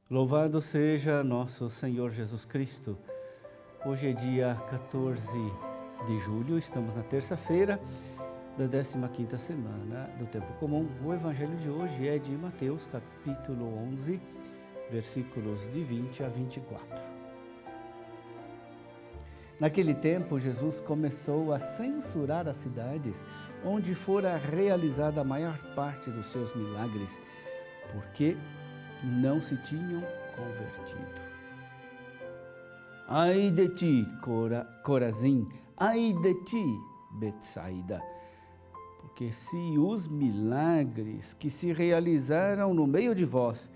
Louvado seja nosso Senhor Jesus Cristo. Hoje é dia 14 de julho, estamos na terça-feira da 15ª semana do Tempo Comum. O evangelho de hoje é de Mateus, capítulo 11, versículos de 20 a 24. Naquele tempo, Jesus começou a censurar as cidades onde fora realizada a maior parte dos seus milagres, porque não se tinham convertido. Ai de ti, Corazim, ai de ti, Betsaida, porque se os milagres que se realizaram no meio de vós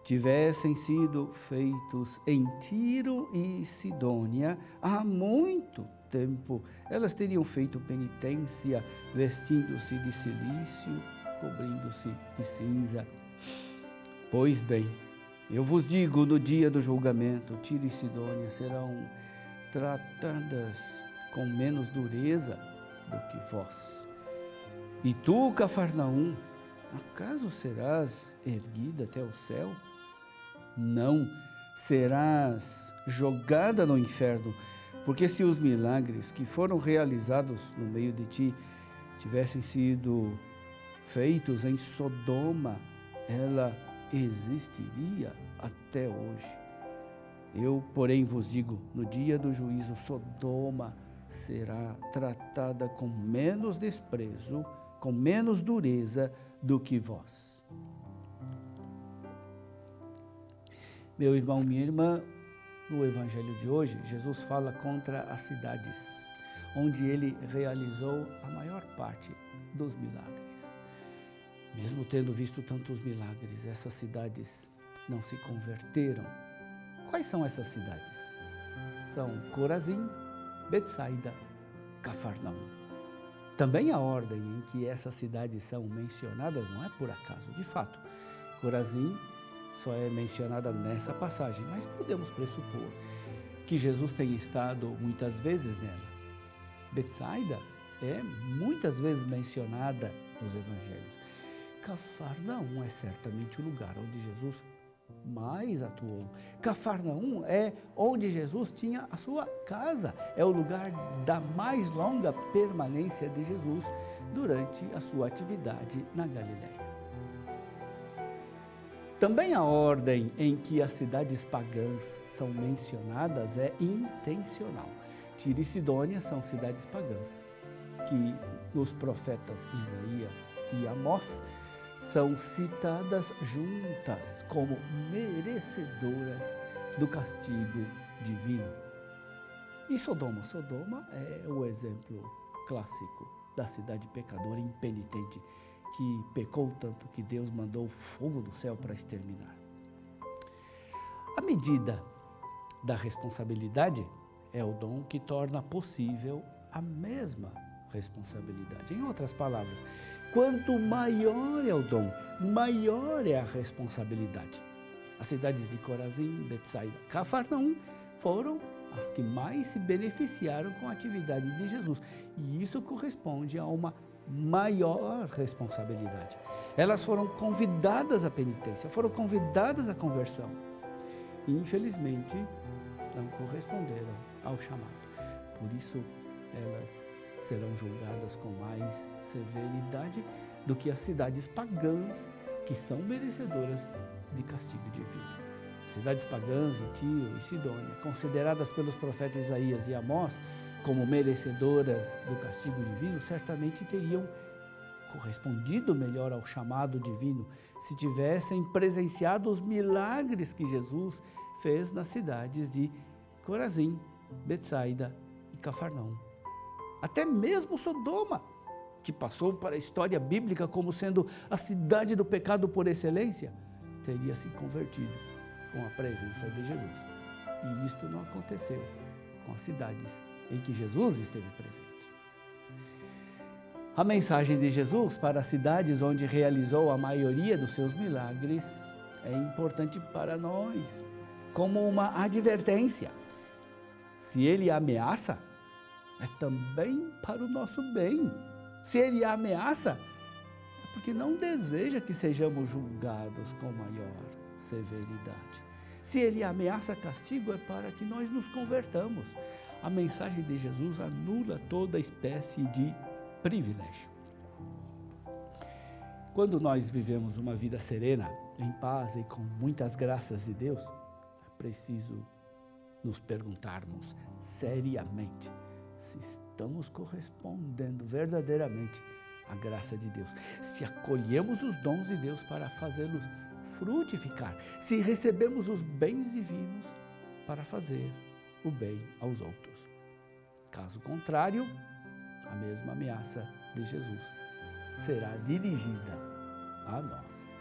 tivessem sido feitos em Tiro e Sidônia há muito tempo, elas teriam feito penitência, vestindo-se de cilício, cobrindo-se de cinza. Pois bem, eu vos digo, no dia do julgamento, Tiro e Sidônia serão tratadas com menos dureza do que vós. E tu, Cafarnaum, acaso serás erguida até o céu? Não, serás jogada no inferno, porque se os milagres que foram realizados no meio de ti tivessem sido feitos em Sodoma, ela existiria até hoje. Eu, porém, vos digo, no dia do juízo, Sodoma será tratada com menos desprezo, com menos dureza do que vós. Meu irmão, minha irmã, no evangelho de hoje, Jesus fala contra as cidades onde ele realizou a maior parte dos milagres. Mesmo tendo visto tantos milagres, essas cidades não se converteram. Quais são essas cidades? São Corazim, Betsaida, Cafarnaum. Também a ordem em que essas cidades são mencionadas não é por acaso. De fato, Corazim só é mencionada nessa passagem, mas podemos pressupor que Jesus tenha estado muitas vezes nela. Betsaida é muitas vezes mencionada nos evangelhos. Cafarnaum é certamente o lugar onde Jesus mais atuou. Cafarnaum é onde Jesus tinha a sua casa. É o lugar da mais longa permanência de Jesus durante a sua atividade na Galileia. Também a ordem em que as cidades pagãs são mencionadas é intencional. Tiro e Sidônia são cidades pagãs que nos profetas Isaías e Amós são citadas juntas como merecedoras do castigo divino. E Sodoma? Sodoma é o exemplo clássico da cidade pecadora impenitente que pecou tanto que Deus mandou fogo do céu para exterminar. A medida da responsabilidade é o dom que torna possível a mesma responsabilidade. Em outras palavras, quanto maior é o dom, maior é a responsabilidade. As cidades de Corazim, Betsaida, Cafarnaum foram as que mais se beneficiaram com a atividade de Jesus. E isso corresponde a uma maior responsabilidade. Elas foram convidadas à penitência, foram convidadas à conversão. E, infelizmente, não corresponderam ao chamado. Por isso, elas serão julgadas com mais severidade do que as cidades pagãs, que são merecedoras de castigo divino. As cidades pagãs de Tiro e Sidônia, consideradas pelos profetas Isaías e Amós como merecedoras do castigo divino, certamente teriam correspondido melhor ao chamado divino se tivessem presenciado os milagres que Jesus fez nas cidades de Corazim, Betsaida e Cafarnaum. Até mesmo Sodoma, que passou para a história bíblica como sendo a cidade do pecado por excelência, teria se convertido com a presença de Jesus. E isto não aconteceu com as cidades em que Jesus esteve presente. A mensagem de Jesus para as cidades onde realizou a maioria dos seus milagres é importante para nós, como uma advertência. Se ele ameaça, é também para o nosso bem. Se ele ameaça, é porque não deseja que sejamos julgados com maior severidade. Se ele ameaça castigo, é para que nós nos convertamos. A mensagem de Jesus anula toda espécie de privilégio. Quando nós vivemos uma vida serena, em paz e com muitas graças de Deus, é preciso nos perguntarmos seriamente se estamos correspondendo verdadeiramente à graça de Deus, se acolhemos os dons de Deus para fazê-los frutificar, se recebemos os bens divinos para fazer o bem aos outros. Caso contrário, a mesma ameaça de Jesus será dirigida a nós.